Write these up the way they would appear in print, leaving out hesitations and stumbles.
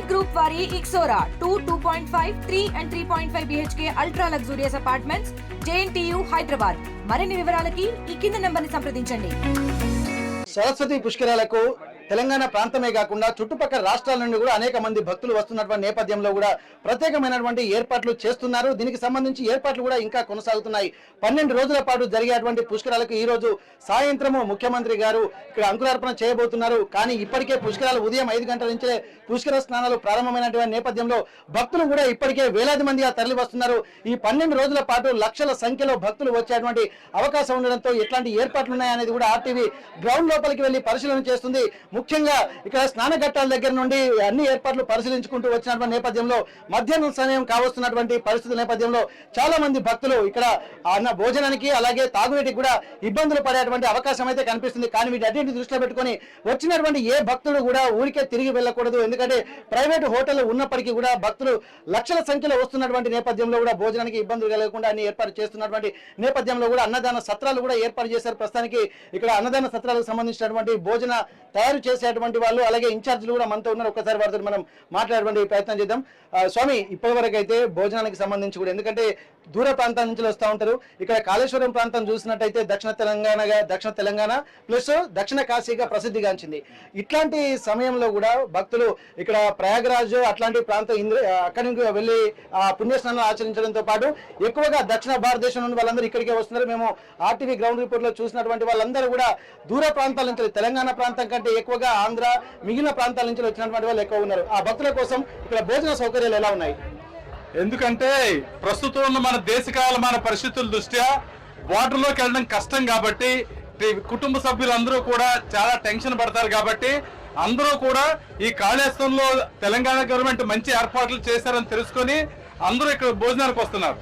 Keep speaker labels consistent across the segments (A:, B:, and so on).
A: Elite Group వారి Ixora 2.5, 3 and 3.5 BHK ultra luxurious apartments JNTU Hyderabad. మరిన్ని వివరాలకి ఈ కింద నంబర్ని సంప్రదించండి.
B: సరస్వతి పుష్కరాలకు తెలంగాణ ప్రాంతమే కాకుండా చుట్టుపక్కల రాష్ట్రాల నుండి కూడా అనేక మంది భక్తులు వస్తున్నటువంటి నేపథ్యంలో కూడా ప్రత్యేకమైనటువంటి ఏర్పాట్లు చేస్తున్నారు. దీనికి సంబంధించి ఏర్పాట్లు కూడా ఇంకా కొనసాగుతున్నాయి. 12 రోజుల పాటు జరిగేటువంటి పుష్కరాలకు ఈ రోజు సాయంత్రము ముఖ్యమంత్రి గారు ఇక్కడ అంకురార్పణ చేయబోతున్నారు. కానీ ఇప్పటికే పుష్కరాలు ఉదయం 5 గంటల నుంచే పుష్కర స్నానాలు ప్రారంభమైనటువంటి నేపథ్యంలో భక్తులు కూడా ఇప్పటికే వేలాది మందిగా తరలి వస్తున్నారు. ఈ 12 రోజుల పాటు లక్షల సంఖ్యలో భక్తులు వచ్చేటువంటి అవకాశం ఉండడంతో ఎట్లాంటి ఏర్పాట్లు ఉన్నాయనేది కూడా ఆర్టీవీ గ్రౌండ్ లోపలికి వెళ్లి పరిశీలన చేస్తుంది. ముఖ్యంగా ఇక్కడ స్నాన ఘట్టాల దగ్గర నుండి అన్ని ఏర్పాట్లు పరిశీలించుకుంటూ వచ్చినటువంటి నేపథ్యంలో మధ్యాహ్నం సమయం కావస్తున్నటువంటి పరిస్థితుల నేపథ్యంలో చాలా మంది భక్తులు ఇక్కడ అన్న భోజనానికి అలాగే తాగునీటికి కూడా ఇబ్బందులు పడేటువంటి అవకాశం అయితే కనిపిస్తుంది. కానీ వీటన్నింటిని దృష్టిలో పెట్టుకుని వచ్చినటువంటి ఏ భక్తులు కూడా ఊరికే తిరిగి వెళ్ళకూడదు. ఎందుకంటే ప్రైవేట్ హోటల్ ఉన్నప్పటికీ కూడా భక్తులు లక్షల సంఖ్యలో వస్తున్నటువంటి నేపథ్యంలో కూడా భోజనానికి ఇబ్బందులు కలగకుండా అన్ని ఏర్పాటు చేస్తున్నటువంటి నేపథ్యంలో కూడా అన్నదాన సత్రాలు కూడా ఏర్పాటు చేశారు. ప్రస్తుతానికి ఇక్కడ అన్నదాన సత్రాలకు సంబంధించినటువంటి భోజన తయారు చేసేటువంటి వాళ్ళు అలాగే ఇన్ఛార్జీలు కూడా మనతో ఉన్నారు. ఒక్కసారి వారితో మనం మాట్లాడేటువంటి ప్రయత్నం చేద్దాం. స్వామి, ఇప్పటి వరకు అయితే భోజనానికి సంబంధించి కూడా ఎందుకంటే దూర ప్రాంతాల నుంచి వస్తూ ఉంటారు. ఇక్కడ కాళేశ్వరం ప్రాంతం చూసినట్టయితే దక్షిణ తెలంగాణ ప్లస్ దక్షిణ కాశీగా ప్రసిద్ధిగాంచింది. ఇట్లాంటి సమయంలో కూడా భక్తులు ఇక్కడ ప్రయాగరాజు అట్లాంటి ప్రాంతం అక్కడి నుంచి వెళ్ళి పుణ్యస్నానాలు ఆచరించడంతో పాటు ఎక్కువగా దక్షిణ భారతదేశం నుండి వాళ్ళందరూ ఇక్కడికే వస్తున్నారు. మేము ఆర్టీవీ గ్రౌండ్ రిపోర్ట్ లో చూసినటువంటి వాళ్ళందరూ కూడా దూర ప్రాంతాల నుంచి తెలంగాణ ప్రాంతం కంటే ఎక్కువగా ఆంధ్ర మిగిలిన ప్రాంతాల నుంచి వచ్చినటువంటి వాళ్ళు ఎక్కువ ఉన్నారు. ఆ భక్తుల కోసం ఇక్కడ భోజన సౌకర్యాలు ఎలా ఉన్నాయి?
C: ఎందుకంటే ప్రస్తుతం ఉన్న మన దేశకాలమైన పరిస్థితుల దృష్ట్యా వాటర్లోకి వెళ్ళడం కష్టం కాబట్టి కుటుంబ సభ్యులందరూ కూడా చాలా టెన్షన్ పడతారు. కాబట్టి అందరూ కూడా ఈ కాళేశ్వరంలో తెలంగాణ గవర్నమెంట్ మంచి ఏర్పాట్లు చేశారని తెలుసుకొని అందరూ ఇక్కడ భోజనానికి వస్తున్నారు.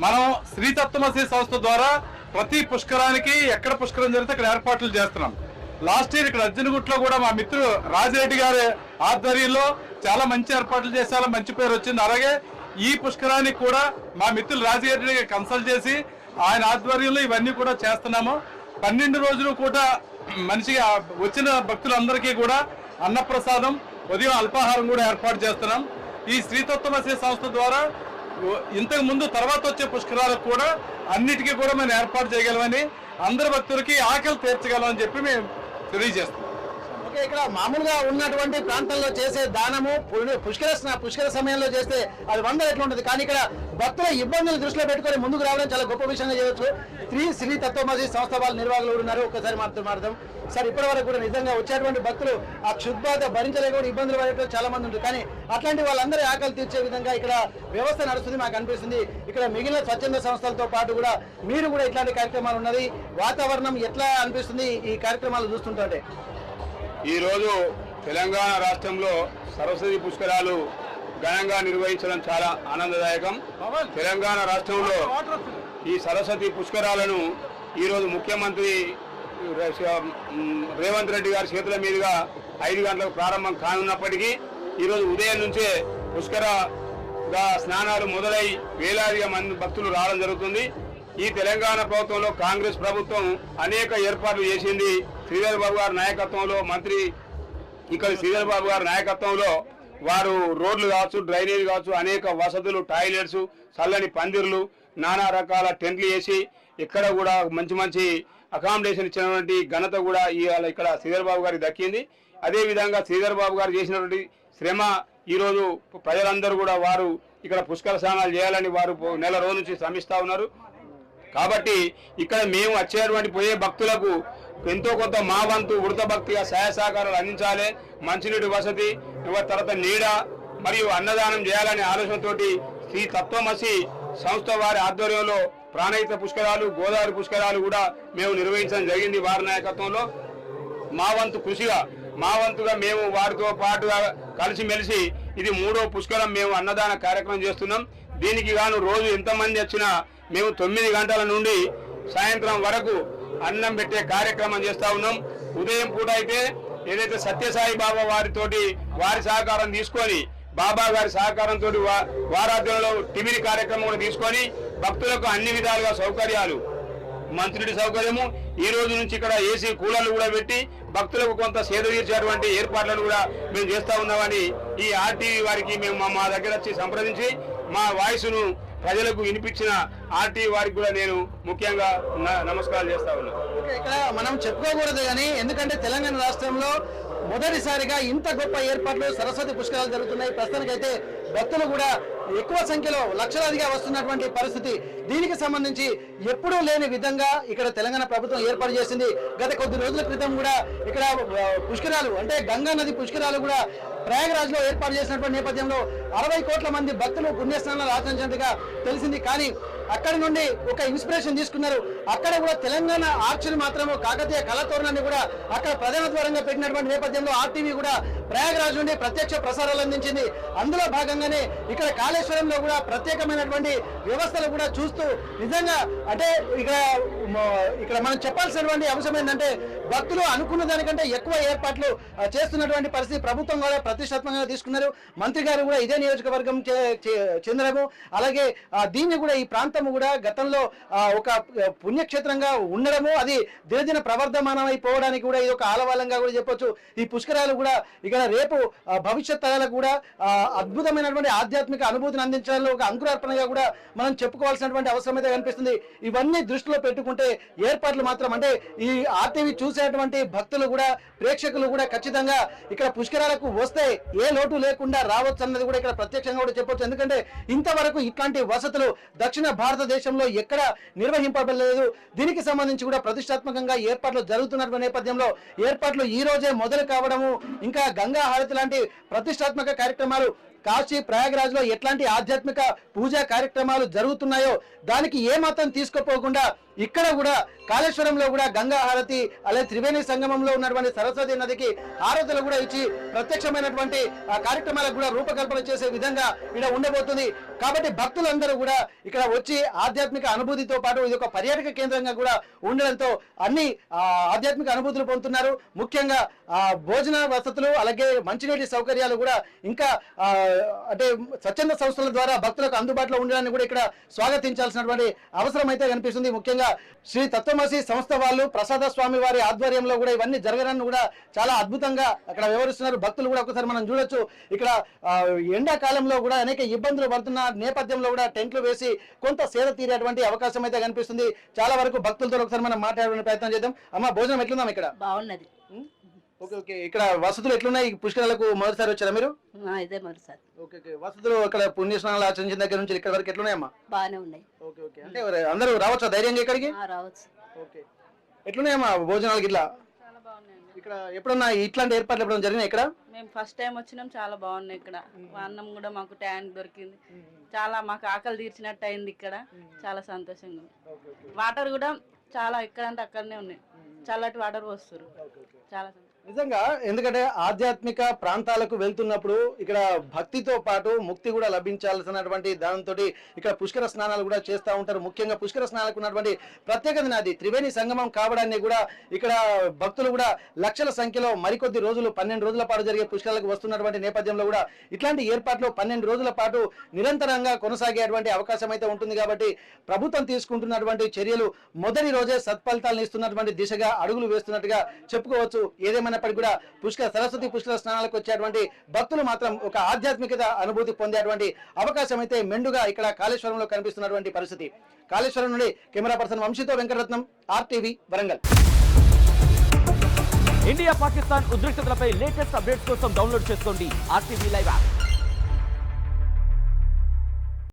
C: మనం శ్రీతత్వమసి సంస్థ ద్వారా ప్రతి పుష్కరానికి ఎక్కడ పుష్కరం జరిగితే ఇక్కడ ఏర్పాట్లు చేస్తున్నాం. లాస్ట్ ఇయర్ ఇక్కడ అర్జునగుట్లో కూడా మా మిత్రుడు రాజిరెడ్డి గారి ఆధ్వర్యంలో చాలా మంచి ఏర్పాట్లు చేశారు, మంచి పేరు వచ్చింది. అలాగే ఈ పుష్కరానికి కూడా మా మిత్రులు రాజిరెడ్డి కన్సల్ట్ చేసి ఆయన ఆధ్వర్యంలో ఇవన్నీ కూడా చేస్తున్నాము. 12 రోజులు కూడా మనిషిగా వచ్చిన భక్తులందరికీ కూడా అన్నప్రసాదం ఉదయం అల్పాహారం కూడా ఏర్పాటు చేస్తున్నాం. ఈ శ్రీతత్వమసి సంస్థ ద్వారా ఇంతకు ముందు తర్వాత వచ్చే పుష్కరాలకు కూడా అన్నిటికీ కూడా మేము ఏర్పాటు చేయగలమని అందరి భక్తులకి ఆకలి తీర్చగలమని చెప్పి మేము తెలియజేస్తాం.
B: ఓకే, ఇక్కడ మామూలుగా ఉన్నటువంటి ప్రాంతంలో చేసే దానము పుష్కర సమయంలో చేస్తే అది 100 రెట్లు ఉంటుంది. కానీ ఇక్కడ భక్తుల ఇబ్బందులు దృష్టిలో పెట్టుకొని ముందుకు రావడం చాలా గొప్ప విషయంగా చేయవచ్చు. శ్రీ తత్వమసి సంస్థ వాళ్ళ నిర్వాహకులు ఉన్నారు. ఒక్కసారి మాట్లాడదాం సార్. ఇప్పటి వరకు కూడా నిజంగా వచ్చేటువంటి భక్తులు ఆ క్షుద్బాధ భరించలేకుండా ఇబ్బందులు పడేట చాలా మంది ఉంటుంది. కానీ అట్లాంటి వాళ్ళందరూ ఆకలి తీర్చే విధంగా ఇక్కడ వ్యవస్థ నడుస్తుంది మాకు అనిపిస్తుంది. ఇక్కడ మిగిలిన స్వచ్ఛంద సంస్థలతో పాటు కూడా మీరు కూడా ఇట్లాంటి కార్యక్రమాలు ఉన్నది. వాతావరణం ఎట్లా అనిపిస్తుంది ఈ కార్యక్రమాలు చూస్తుంటే?
D: ఈరోజు తెలంగాణ రాష్ట్రంలో సరస్వతి పుష్కరాలు ఘనంగా నిర్వహించడం చాలా ఆనందదాయకం. తెలంగాణ రాష్ట్రంలో ఈ సరస్వతి పుష్కరాలను ఈరోజు ముఖ్యమంత్రి రేవంత్ రెడ్డి గారి చేతుల మీదుగా 5 గంటలకు ప్రారంభం కానున్నప్పటికీ ఈరోజు ఉదయం నుంచే పుష్కరగా స్నానాలు మొదలై వేలాదిగా మంది భక్తులు రావడం జరుగుతుంది. ఈ తెలంగాణ ప్రభుత్వంలో కాంగ్రెస్ ప్రభుత్వం అనేక ఏర్పాట్లు చేసింది. శ్రీధర్ బాబు గారి నాయకత్వంలో మంత్రి ఇక్కడ శ్రీధర్ బాబు గారి నాయకత్వంలో వారు రోడ్లు కావచ్చు, డ్రైనేజ్ కావచ్చు, అనేక వసతులు, టాయిలెట్స్, చల్లని పందిర్లు, నానా రకాల టెంట్లు వేసి ఇక్కడ కూడా మంచి అకామిడేషన్ ఇచ్చినటువంటి ఘనత కూడా ఇవాళ ఇక్కడ శ్రీధర్ బాబు గారికి దక్కింది. అదేవిధంగా శ్రీధర్ బాబు గారు చేసినటువంటి శ్రమ ఈరోజు ప్రజలందరూ కూడా వారు ఇక్కడ పుష్కర స్నానాలు చేయాలని వారు నెల రోజుల నుంచి శ్రమిస్తూ ఉన్నారు. కాబట్టి ఇక్కడ మేము వచ్చేటువంటి పోయే భక్తులకు ఎంతో కొంత మా వంతు ఉడత భక్తిగా సహాయ సహకారాలు అందించాలి. మంచినీటి వసతి, తర్వాత నీడ మరియు అన్నదానం చేయాలనే ఆలోచనతోటి శ్రీ తత్వమసి సంస్థ వారి ఆధ్వర్యంలో ప్రాణహిత పుష్కరాలు, గోదావరి పుష్కరాలు కూడా మేము నిర్వహించడం జరిగింది. వారి నాయకత్వంలో మా వంతుగా మేము వారితో పాటుగా కలిసిమెలిసి ఇది 3వ పుష్కరం మేము అన్నదాన కార్యక్రమం చేస్తున్నాం. దీనికి గాను రోజు ఎంతమంది వచ్చినా మేము 9 గంటల నుండి సాయంత్రం వరకు అన్నం పెట్టే కార్యక్రమం చేస్తూ ఉన్నాం. ఉదయం పూట అయితే ఏదైతే సత్యసాయి బాబా వారి సహకారం తీసుకొని బాబా గారి సహకారంతో వారాధ్యంలో టిఫిన్ కార్యక్రమం కూడా తీసుకొని భక్తులకు అన్ని విధాలుగా సౌకర్యాలు మంత్రుడి సౌకర్యము. ఈ రోజు నుంచి ఇక్కడ ఏసీ కూలర్లు కూడా పెట్టి భక్తులకు కొంత సేద తీర్చేటువంటి ఏర్పాట్లను కూడా మేము చేస్తా ఉన్నామని ఈ ఆర్టీవీ వారికి మేము మా దగ్గర వచ్చి సంప్రదించి మా వాయిస్ను ప్రజలకు వినిపించిన ఆర్టీవీ వారికి కూడా నేను ముఖ్యంగా నమస్కారాలు చేస్తా ఉన్నాను.
B: ఇక్కడ మనం చెప్పుకోకూడదు కానీ, ఎందుకంటే తెలంగాణ రాష్ట్రంలో మొదటిసారిగా ఇంత గొప్ప ఏర్పాట్లు సరస్వతి పుష్కరాలు జరుగుతున్నాయి. ప్రస్తుతానికైతే భక్తులు కూడా ఎక్కువ సంఖ్యలో లక్షలాదిగా వస్తున్నటువంటి పరిస్థితి. దీనికి సంబంధించి ఎప్పుడూ లేని విధంగా ఇక్కడ తెలంగాణ ప్రభుత్వం ఏర్పాటు చేసింది. గత కొద్ది రోజుల క్రితం కూడా ఇక్కడ పుష్కరాలు అంటే గంగా నది పుష్కరాలు కూడా ప్రయాగరాజ్ లో ఏర్పాటు చేసినటువంటి నేపథ్యంలో 60 కోట్ల మంది భక్తులు పుణ్యస్నానాలు ఆచరించినట్టుగా తెలిసింది. కానీ అక్కడి నుండి ఒక ఇన్స్పిరేషన్ తీసుకున్నారు. అక్కడ కూడా తెలంగాణ ఆర్చిని మాత్రము కాకతీయ కళాతోరణాన్ని కూడా అక్కడ ప్రధాన ద్వారంగా పెట్టినటువంటి నేపథ్యంలో ఆర్టీవీ కూడా ప్రయాగరాజ్ నుండి ప్రత్యక్ష ప్రసారాలు అందించింది. అందులో భాగంగానే ఇక్కడ కాళేశ్వరంలో కూడా ప్రత్యేకమైనటువంటి వ్యవస్థలు కూడా చూస్తూ నిజంగా అంటే ఇక్కడ మనం చెప్పాల్సినటువంటి అంశం ఏంటంటే భక్తులు అనుకున్న దానికంటే ఎక్కువ ఏర్పాట్లు చేస్తున్నటువంటి పరిస్థితి ప్రభుత్వం కూడా ప్రతిష్టాత్మకంగా తీసుకున్నారు. మంత్రి గారు కూడా ఇదే నియోజకవర్గం చెందడము, అలాగే దీన్ని కూడా ఈ ప్రాంతం కూడా గతంలో ఒక పుణ్యక్షేత్రంగా ఉండడము, అది దినదిన ప్రవర్ధమానం అయిపోవడానికి కూడా ఇది ఒక ఆలవాలంగా కూడా చెప్పొచ్చు. ఈ పుష్కరాలు కూడా ఇక్కడ రేపు భవిష్యత్ తరాలకు కూడా అద్భుతమైనటువంటి ఆధ్యాత్మిక అనుభూతిని అందించడంలో ఒక అంకురార్పణగా కూడా మనం చెప్పుకోవాల్సినటువంటి అవసరం అయితే కనిపిస్తుంది. ఇవన్నీ దృష్టిలో పెట్టుకుంటే ఏర్పాట్లు మాత్రం అంటే ఈ ఆర్టీవీ చూసేటువంటి భక్తులు కూడా ప్రేక్షకులు కూడా ఖచ్చితంగా ఇక్కడ పుష్కరాలకు వస్తే ఏ లోటు లేకుండా రావచ్చు అన్నది కూడా ఇక్కడ ప్రత్యక్షంగా కూడా చెప్పొచ్చు. ఎందుకంటే ఇంతవరకు ఇట్లాంటి వసతులు దక్షిణ భారతదేశంలో ఎక్కడ నిర్వహింపబడలేదు. దీనికి సంబంధించి కూడా ప్రతిష్టాత్మకంగా ఏర్పాట్లు జరుగుతున్నటువంటి నేపథ్యంలో ఏర్పాట్లు ఈ రోజే మొదలు కావడము, ఇంకా గంగా హారతి లాంటి ప్రతిష్టాత్మక కార్యక్రమాలు కాశీ ప్రయాగరాజ్ లో ఎట్లాంటి ఆధ్యాత్మిక పూజా కార్యక్రమాలు జరుగుతున్నాయో దానికి ఏమాత్రం తీసుకుపోకుండా ఇక్కడ కూడా కాళేశ్వరంలో కూడా గంగా హారతి, అలాగే త్రివేణి సంగమంలో ఉన్నటువంటి సరస్వతి నదికి హారతులు కూడా ఇచ్చి ప్రత్యక్షమైనటువంటి కార్యక్రమాలకు కూడా రూపకల్పన చేసే విధంగా ఇక్కడ ఉండబోతుంది. కాబట్టి భక్తులందరూ కూడా ఇక్కడ వచ్చి ఆధ్యాత్మిక అనుభూతితో పాటు ఇది ఒక పర్యాటక కేంద్రంగా కూడా ఉండడంతో అన్ని ఆధ్యాత్మిక అనుభూతులు పొందుతున్నారు. ముఖ్యంగా భోజన వసతులు అలాగే మంచినీటి సౌకర్యాలు కూడా ఇంకా అంటే స్వచ్ఛంద సంస్థల ద్వారా భక్తులకు అందుబాటులో ఉండడాన్ని కూడా ఇక్కడ స్వాగతించాల్సినటువంటి అవసరం అయితే కనిపిస్తుంది. ముఖ్యంగా శ్రీ తత్వమసి సంస్థ వాళ్ళు ప్రసాద స్వామి వారి ఆధ్వర్యంలో కూడా ఇవన్నీ జరగడాన్ని కూడా చాలా అద్భుతంగా అక్కడ వివరిస్తున్నారు. భక్తులు కూడా ఒకసారి మనం చూడొచ్చు. ఇక్కడ ఎండాకాలంలో కూడా అనేక ఇబ్బందులు పడుతున్న నేపథ్యంలో కూడా టెంట్లు వేసి కొంత సేద తీరేటువంటి అవకాశం అయితే కనిపిస్తుంది. చాలా వరకు భక్తులతో ఒకసారి మనం మాట్లాడే ప్రయత్నం చేద్దాం. అమ్మ, భోజనం ఎట్లుందాం? ఇక్కడ
E: బాగున్నది.
B: Okay okay. ఇక్కడ వసతులు ఎట్లున్నాయి? పుష్కరాలకు మొదటిసారి వచ్చారా మీరు?
E: ఇదే మొదటిసారి.
B: Okay okay. వసతులు ఇక్కడ పుణ్యస్నానాలు ఆచరించిన దగ్గర నుంచి ఇక్కడ వరకు ఎట్లున్నాయమ్మా?
E: బాగానే ఉన్నాయి.
B: Okay okay. అంటే అందరూ రావచ్చా ధైర్యంగా ఇక్కడికి?
E: రావచ్చు.
B: ఓకే. ఎట్లున్నాయమ్మా భోజనాలకి ఇట్లా?
E: చాలా బాగున్నాయండి.
B: ఇక్కడ ఎప్పుడన్నా ఇట్లాంటి ఏర్పాట్లు ఎప్పుడన్నా జరిగినాయి ఇక్కడ?
E: మేము ఫస్ట్ టైం వచ్చినాం. చాలా బాగున్నాయి ఇక్కడ. అన్నం కూడా మాకు ట్యాంక్ దొరికింది. చాలా మాకు ఆకలి తీర్చినట్టు అయింది ఇక్కడ. చాలా సంతోషంగా ఉంది. వాటర్ కూడా చాలా ఎక్కడంటే అక్కడనే ఉన్నాయి. చల్లటి వాటర్ పోస్తారు. చాలా
B: నిజంగా ఎందుకంటే ఆధ్యాత్మిక ప్రాంతాలకు వెళ్తున్నప్పుడు ఇక్కడ భక్తితో పాటు ముక్తి కూడా లభించాల్సినటువంటి దాంతో ఇక్కడ పుష్కర స్నానాలు కూడా చేస్తూ ఉంటారు. ముఖ్యంగా పుష్కర స్నానాలకు ఉన్నటువంటి ప్రత్యేకత నాది త్రివేణి సంగమం కావడాన్ని కూడా ఇక్కడ భక్తులు కూడా లక్షల సంఖ్యలో మరికొద్ది రోజులు 12 రోజుల పాటు జరిగే పుష్కరాలకు వస్తున్నటువంటి నేపథ్యంలో కూడా ఇట్లాంటి ఏర్పాట్లు 12 రోజుల పాటు నిరంతరంగా కొనసాగేటువంటి అవకాశం అయితే ఉంటుంది. కాబట్టి ప్రభుత్వం తీసుకుంటున్నటువంటి చర్యలు మొదటి రోజే సత్ఫలితాలను ఇస్తున్నటువంటి దిశగా అడుగులు వేస్తున్నట్టుగా చెప్పుకోవచ్చు. ఏదేమైనా కూడా సరస్వతి పుష్కర స్నానాలకు వచ్చేటువంటి భక్తులు మాత్రం ఒక ఆధ్యాత్మికత అనుభూతి పొందేటువంటి అవకాశం అయితే మెండుగా ఇక్కడ కాళేశ్వరంలో కనిపిస్తున్నటువంటి పరిస్థితి. కాళేశ్వరం నుండి కెమెరా పర్సన్ వంశీతో వెంకటరత్నం, ఆర్టీవీ, వరంగల్.
F: ఇండియా పాకిస్తాన్ ఉద్రిక్తతలపై లేటెస్ట్ అప్డేట్స్ కోసం డౌన్లోడ్ చేసుకోండి ఆర్టీవీ లైవ్ యాప్.